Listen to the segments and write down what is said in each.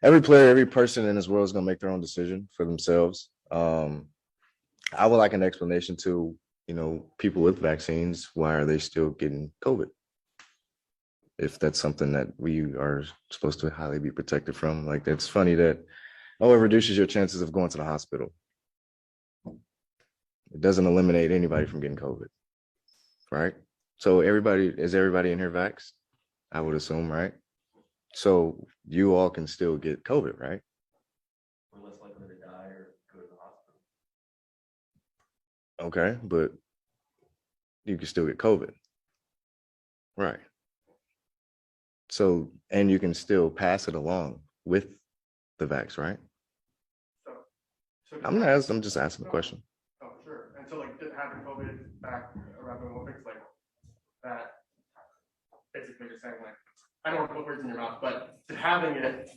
every player, every person in this world is gonna make their own decision for themselves. I would like an explanation to, people with vaccines. Why are they still getting COVID? If that's something that we are supposed to highly be protected from. Like, it's funny that, it reduces your chances of going to the hospital. It doesn't eliminate anybody from getting COVID, right? So is everybody in here vaxxed? I would assume, right? So you all can still get COVID, right? We're less likely to die or go to the hospital. Okay, but you can still get COVID, right? So, and you can still pass it along with the vax, right? So I'm just asking the question. Oh, sure. And so, like, having COVID back around the Olympics, like, that basically just saying, like, I don't want to put words in your mouth, but did having it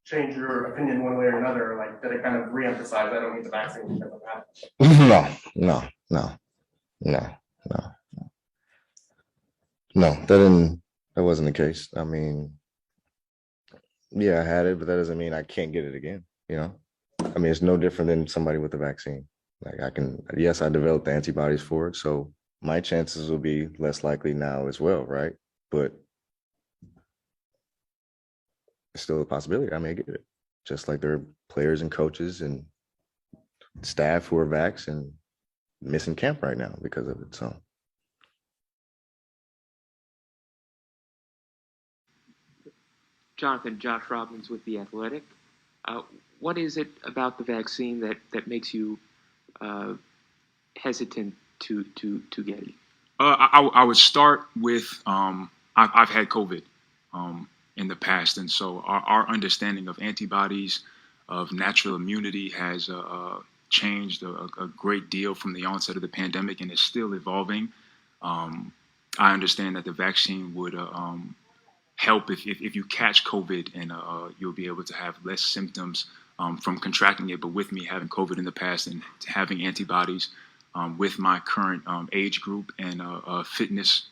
change your opinion one way or another? Like, did it kind of re-emphasize, I don't need the vaccine because of that? No. That wasn't the case. I mean, yeah, I had it, but that doesn't mean I can't get it again. I mean, it's no different than somebody with the vaccine. Like, yes, I developed the antibodies for it, so my chances will be less likely now as well, right? But it's still a possibility I may get it. Just like there are players and coaches and staff who are vaxxed and missing camp right now because of it. So. Jonathan, Josh Robbins with The Athletic. What is it about the vaccine that makes you hesitant to get it? I would start with I've had COVID in the past, and so our understanding of antibodies, of natural immunity, has changed a great deal from the onset of the pandemic, and is still evolving. I understand that the vaccine would help if you catch COVID, and you'll be able to have less symptoms from contracting it. But with me having COVID in the past and having antibodies with my current age group and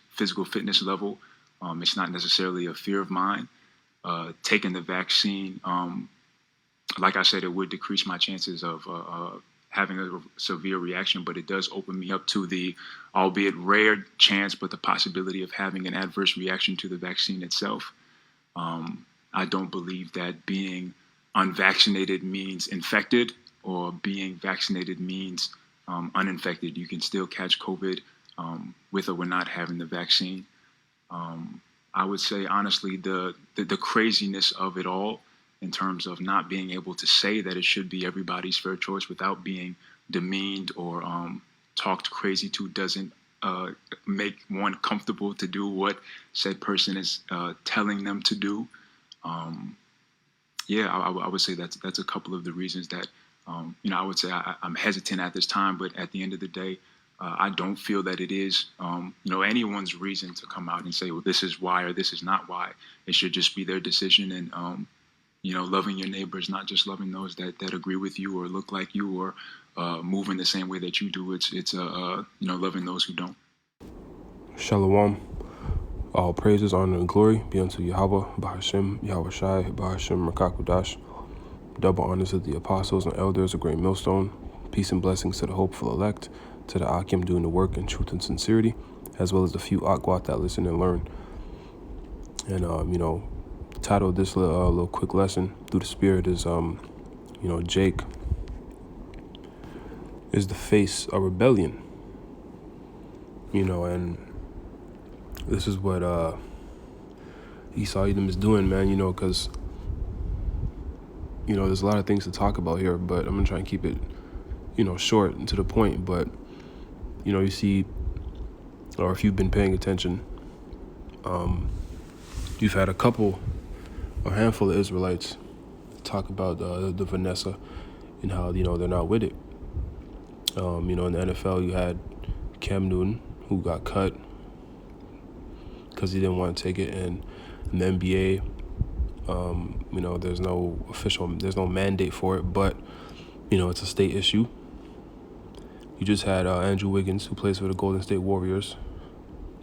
physical fitness level, it's not necessarily a fear of mine. Taking the vaccine, like I said, it would decrease my chances of having a severe reaction, but it does open me up to the, albeit rare chance, but the possibility of having an adverse reaction to the vaccine itself. I don't believe that being unvaccinated means infected, or being vaccinated means uninfected. You can still catch COVID with or not having the vaccine. I would say, honestly, the craziness of it all, in terms of not being able to say that it should be everybody's fair choice without being demeaned or talked crazy to, doesn't make one comfortable to do what said person is telling them to do. I would say that's a couple of the reasons that I would say I'm hesitant at this time. But at the end of the day, I don't feel that it is anyone's reason to come out and say, well, this is why or this is not why. It should just be their decision. And loving your neighbors, not just loving those that agree with you or look like you or move in the same way that you do. It's loving those who don't. Shalom. All praises, honor, and glory be unto Yahweh, Bahashem, Yahweh Shai, Bahashem, Rakakudash. Double honors to the apostles and elders of Great Millstone. Peace and blessings to the hopeful elect, to the Akim doing the work in truth and sincerity, as well as the few Akwat that listen and learn. And, the title of this little quick lesson through the Spirit is, Jake is the face of rebellion. And this is what Esau Edom is doing, man, because, there's a lot of things to talk about here, but I'm going to try and keep it, short and to the point. But, you see, or if you've been paying attention, you've had a handful of Israelites talk about the Vanessa and how, they're not with it. In the NFL, you had Cam Newton, who got cut because he didn't want to take it. And in the NBA, there's no mandate for it, but, it's a state issue. You just had Andrew Wiggins, who plays for the Golden State Warriors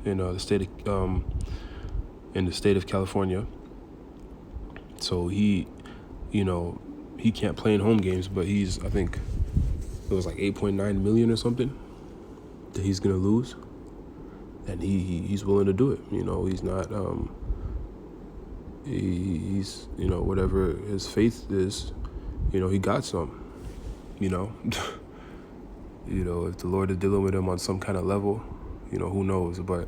in the state of California. So he you know, he can't play in home games, but I think it was like 8.9 million or something that he's gonna lose, and he's willing to do it. You know, he's not he's, you know, whatever his faith is, you know, he got some, you know. You know, if the Lord is dealing with him on some kind of level, you know, who knows, but,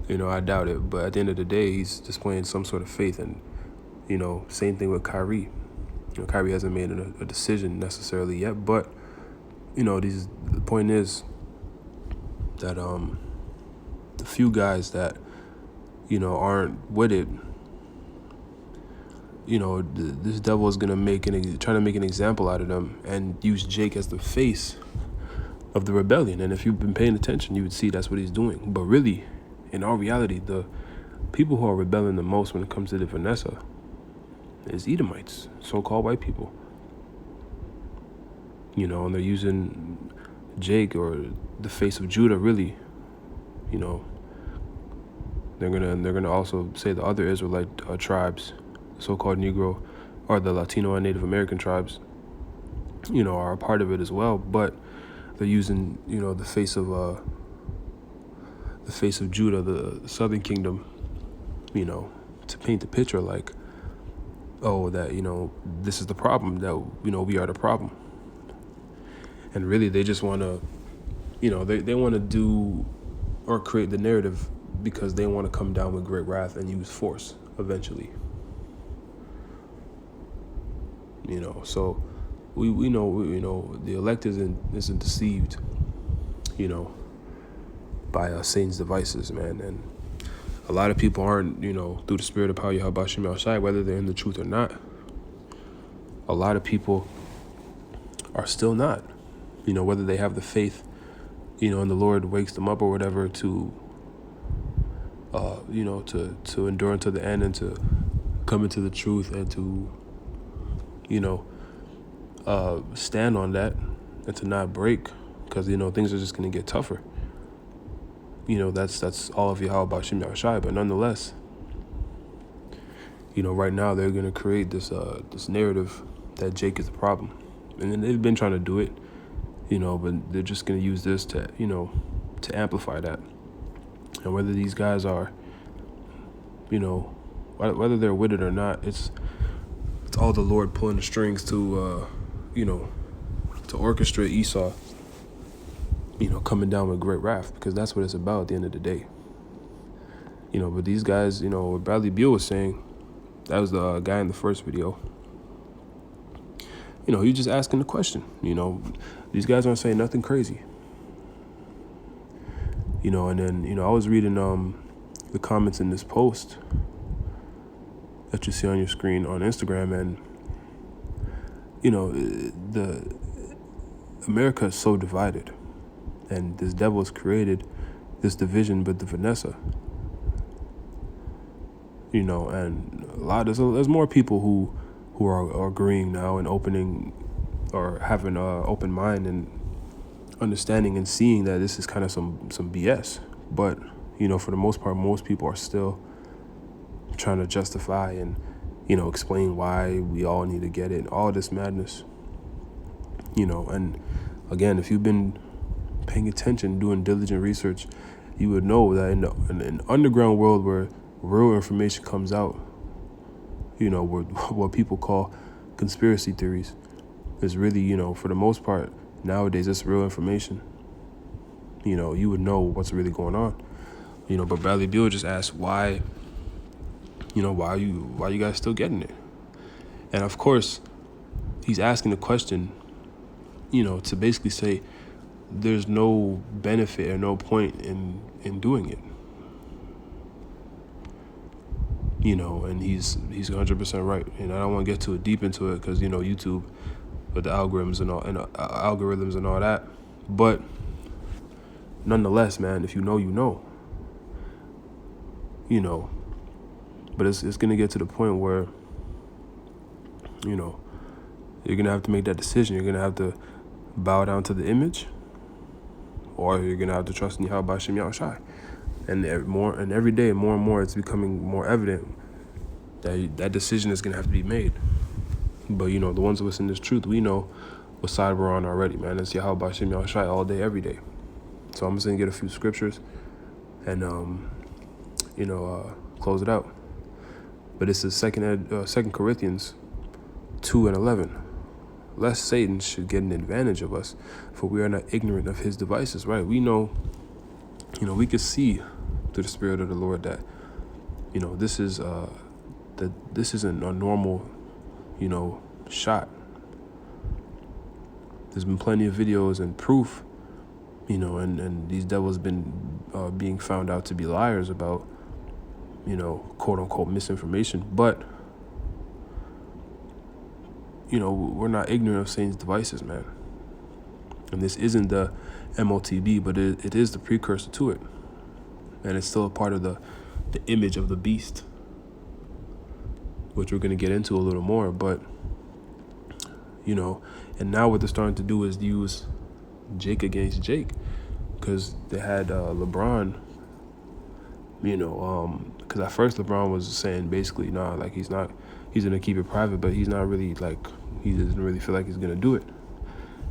you know, I doubt it. But at the end of the day, he's displaying some sort of faith. And, you know, same thing with Kyrie. You know, Kyrie hasn't made a decision necessarily yet, but, you know, the point is that the few guys that, you know, aren't with it, you know, this devil is gonna trying to make an example out of them and use Jake as the face of the rebellion. And if you've been paying attention, you would see that's what he's doing. But really, in all reality, the people who are rebelling the most when it comes to the Vanessa is Edomites, so-called white people. You know, and they're using Jake or the face of Judah, really. You know, they're gonna also say the other Israelite tribes, so-called Negro, or the Latino and Native American tribes, you know, are a part of it as well. But they're using, you know, the face of Judah, the southern kingdom, you know, to paint the picture like, oh, that, you know, this is the problem, that, you know, we are the problem. And really, they just want to, you know, they want to do or create the narrative because they want to come down with great wrath and use force eventually. You know, so we know the elect isn't deceived, you know, by Satan's devices, man. And a lot of people aren't, you know, through the spirit of power, Yahweh Shem Yahushai, whether they're in the truth or not. A lot of people are still not, you know, whether they have the faith, you know, and the Lord wakes them up or whatever to, you know, to endure unto the end and to come into the truth and to, you know, stand on that and to not break, because, you know, things are just going to get tougher. You know, that's all of Yahweh Shem Yahushai, but nonetheless, you know, right now they're going to create this narrative that Jake is the problem. And then they've been trying to do it, you know, but they're just going to use this to, you know, to amplify that. And whether these guys are, you know, whether they're with it or not, it's all the Lord pulling the strings to, you know, to orchestrate Esau, you know, coming down with great wrath, because that's what it's about at the end of the day. You know, but these guys, you know, what Bradley Beal was saying, that was the guy in the first video. You know, he's just asking the question. You know, these guys aren't saying nothing crazy. You know, and then, you know, I was reading the comments in this post that you see on your screen on Instagram, and, you know, America is so divided, and this devil has created this division with the Vanessa. You know, and there's more people who are agreeing now and opening or having an open mind and understanding and seeing that this is kind of some BS. But, you know, for the most part, most people are still trying to justify and, you know, explain why we all need to get it, all this madness. You know, and again, if you've been paying attention, doing diligent research, you would know that in an underground world where real information comes out, you know, what people call conspiracy theories, is really, you know, for the most part, nowadays, it's real information. You know, you would know what's really going on. You know, but Bradley Beal just asked why, you know, why you guys still getting it? And of course, he's asking the question, you know, to basically say there's no benefit or no point in doing it. You know, and he's 100% right. And I don't want to get too deep into it because, you know, YouTube with the algorithms and all that. But nonetheless, man, if you know, you know. You know. But it's going to get to the point where, you know, you're going to have to make that decision. You're going to have to bow down to the image, or you're going to have to trust in Yahweh Shem Yahushai. And every day, more and more, it's becoming more evident that that decision is going to have to be made. But, you know, the ones of us in this truth, we know what side we're on already, man. It's Yahweh Bashim Yahushai all day, every day. So I'm just going to get a few scriptures and, close it out. But this is 2 Corinthians 2:11. Lest Satan should get an advantage of us, for we are not ignorant of his devices, right? We know, we can see through the Spirit of the Lord that, this is this isn't a normal, shot. There's been plenty of videos and proof, and these devils been being found out to be liars about, quote unquote misinformation. But, we're not ignorant of Satan's devices, man. And this isn't the MOTB, but it is the precursor to it. And it's still a part of the image of the beast, which we're going to get into a little more. But, and now what they're starting to do is use Jake against Jake, because they had LeBron, because at first LeBron was saying basically, he's going to keep it private, but he's not really he doesn't really feel like he's going to do it.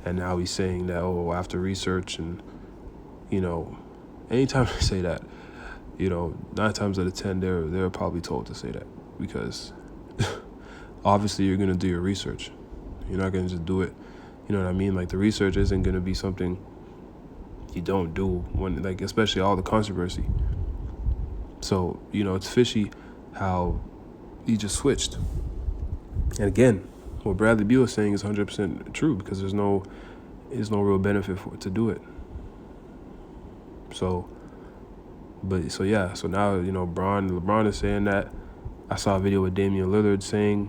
And now he's saying that, after research and, anytime they say that, 9 times out of 10, they're probably told to say that, because obviously you're going to do your research. You're not going to just do it. You know what I mean? Like, the research isn't going to be something you don't do when, especially all the controversy. So, it's fishy how he just switched. And again, what Bradley Beal is saying is 100% true, because there's no real benefit for it to do it. So now, LeBron is saying that. I saw a video with Damian Lillard saying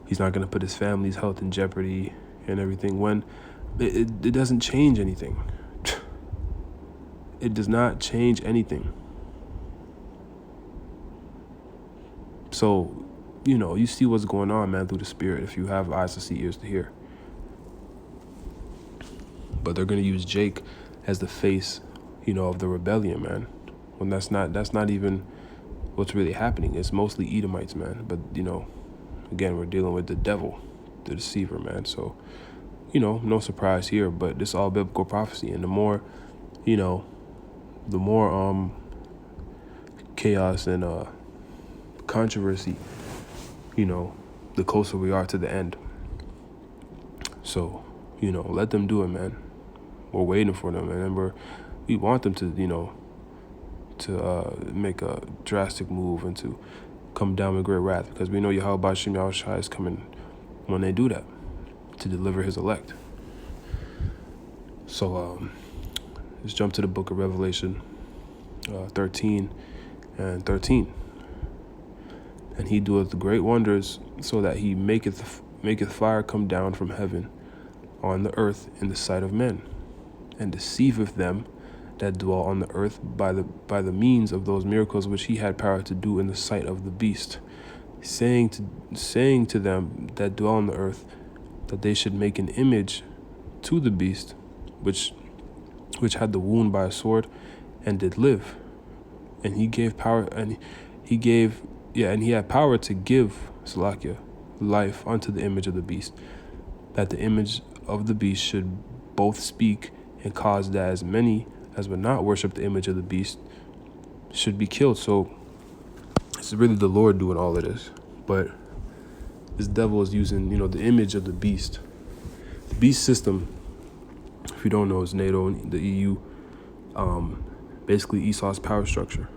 he's not going to put his family's health in jeopardy and everything, when it doesn't change anything. It does not change anything. So, you see what's going on, man, through the Spirit, if you have eyes to see, ears to hear. But they're going to use Jake as the face, of the rebellion, man. When that's not even what's really happening. It's mostly Edomites, man. But, again, we're dealing with the devil, the deceiver, man. So, no surprise here, but this is all biblical prophecy. And the more chaos and controversy, the closer we are to the end. So, let them do it, man. We're waiting for them, man. And we want them to, make a drastic move and to come down with great wrath, because we know Yahweh Bashim Yahushai is coming when they do that, to deliver his elect. So, let's jump to the book of Revelation 13 and 13. And he doeth great wonders, so that he maketh fire come down from heaven on the earth in the sight of men, and deceiveth them that dwell on the earth by the means of those miracles which he had power to do in the sight of the beast, saying to them that dwell on the earth, that they should make an image to the beast, which had the wound by a sword, and did live. And he gave power, and he had power to give, Salakia, life unto the image of the beast, that the image of the beast should both speak and cause that as many as would not worship the image of the beast should be killed. So it's really the Lord doing all of this. But this devil is using, the image of the beast. The beast system, if you don't know, is NATO and the EU, basically Esau's power structure.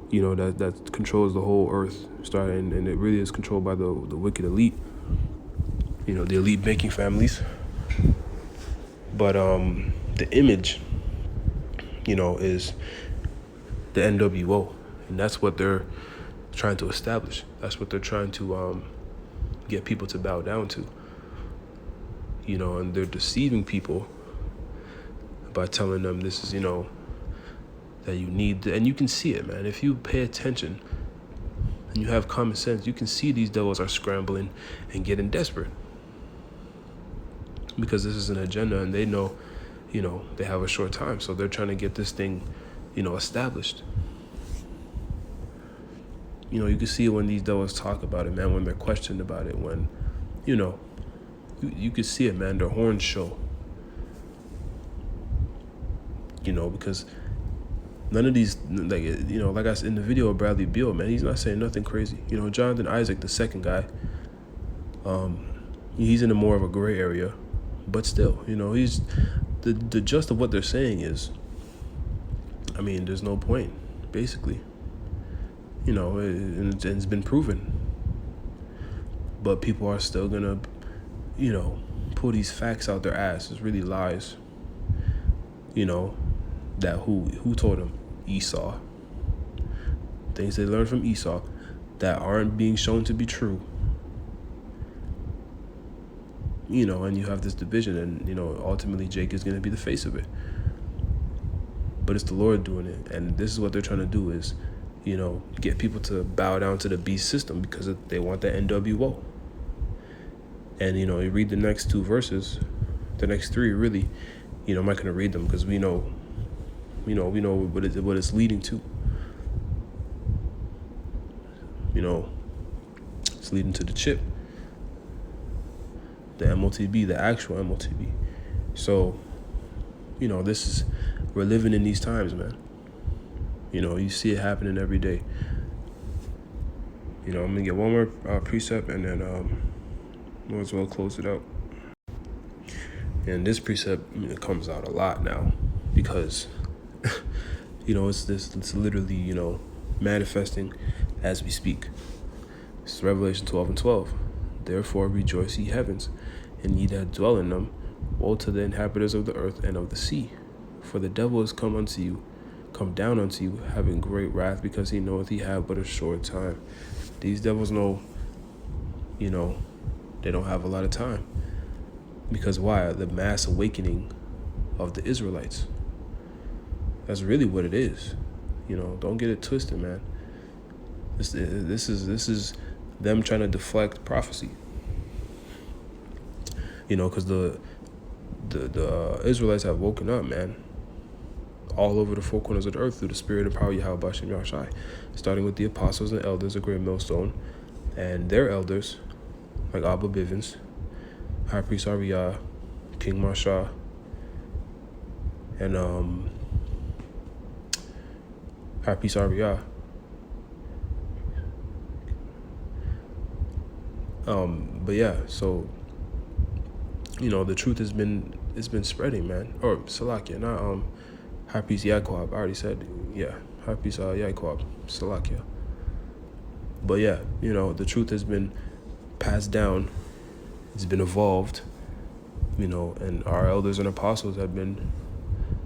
That controls the whole earth, and it really is controlled by the wicked elite, the elite banking families. But the image, is the NWO, and that's what they're trying to establish. That's what they're trying to get people to bow down to. And they're deceiving people by telling them this is, that you need, and you can see it, man. If you pay attention and you have common sense, you can see these devils are scrambling and getting desperate, because this is an agenda, and they know, they have a short time, so they're trying to get this thing, established. you can see it when these devils talk about it, man, when they're questioned about it, when, you can see it, man, their horns show. Because none of these, like I said in the video of Bradley Beal, man, he's not saying nothing crazy. Jonathan Isaac, the second guy, he's in a more of a gray area, but still, he's the gist of what they're saying is, there's no point, basically. And it's been proven. But people are still gonna, pull these facts out their ass. It's really lies. That who told them? Esau. Things they learned from Esau that aren't being shown to be true. And you have this division, and ultimately Jake is gonna be the face of it. But it's the Lord doing it, and this is what they're trying to do is, get people to bow down to the beast system because they want that NWO. And you read the next two verses, the next three really. I'm not gonna read them because we know what it's leading to. It's leading to the chip, the MOTB, the actual MOTB. So, we're living in these times, man. You see it happening every day. I'm gonna get one more precept and then might as well close it out. And this precept comes out a lot now because it's literally manifesting as we speak. It's Revelation 12:12. Therefore rejoice, ye heavens, and ye that dwell in them. Woe to the inhabitants of the earth and of the sea, for the devil is come down unto you, having great wrath, because he knoweth he have but a short time. These devils know, they don't have a lot of time. Because why? The mass awakening of the Israelites. That's really what it is. Don't get it twisted, man. This is them trying to deflect prophecy. Because the Israelites have woken up, man, all over the four corners of the earth through the spirit and power of Yahweh Bashem Yahshai, starting with the apostles and elders, a great millstone, and their elders, like Abba Bivens, High Priest Ariah, King Masha, and High Priest Ariah. But yeah, so the truth has been spreading, man. Or Salakia, not High Priest Yaquab. I already said, yeah, High Priest Yaquab, Salakia. But yeah, the truth has been passed down. It's been evolved, and our elders and apostles have been,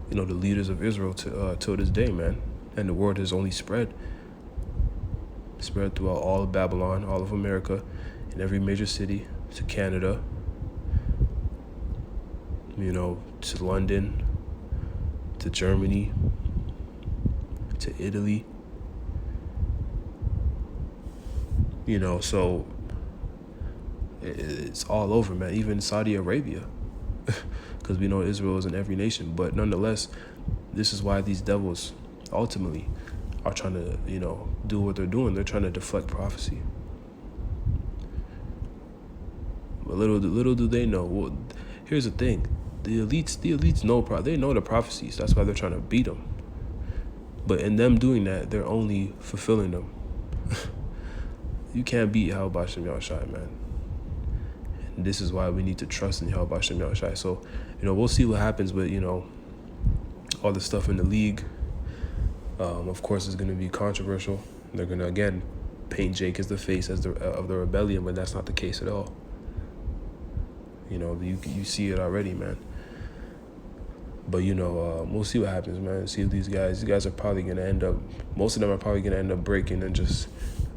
the leaders of Israel till this day, man. And the word has only spread throughout all of Babylon, all of America, in every major city, to Canada, to London, to Germany, to Italy. So it's all over, man. Even Saudi Arabia, because we know Israel is in every nation. But nonetheless, this is why these devils ultimately are trying to, do what they're doing. They're trying to deflect prophecy. But little do they know. Well, here's the thing: the elites know they know the prophecies. That's why they're trying to beat them. But in them doing that, they're only fulfilling them. You can't beat Yahweh Bashem Yahshai, man. And this is why we need to trust in Yahweh Bashem Yahshai. So, we'll see what happens with, all the stuff in the league. Of course, it's going to be controversial. They're going to, again, paint Jake as the face of the rebellion, but that's not the case at all. You see it already, man. But, we'll see what happens, man. See if these guys are probably going to end up, most of them are probably going to end up breaking and just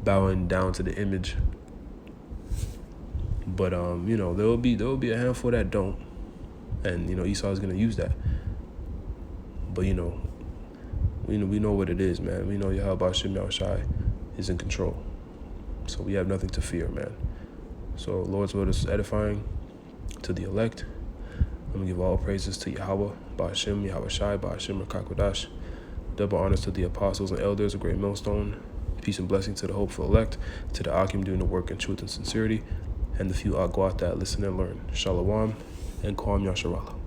bowing down to the image. But, there will be a handful that don't. And, Esau is going to use that. But, we know what it is, man. We know Yahweh Bashem Yahshai is in control. So we have nothing to fear, man. So Lord's word is edifying to the elect. I'm going to give all praises to Yahweh, Bashem, Yahweh Shai, Bashem, Rakakodash. Double honors to the apostles and elders, a great millstone. Peace and blessing to the hopeful elect, to the Akim doing the work in truth and sincerity, and the few Agwat that listen and learn. Shalom and Kwam Yasharala.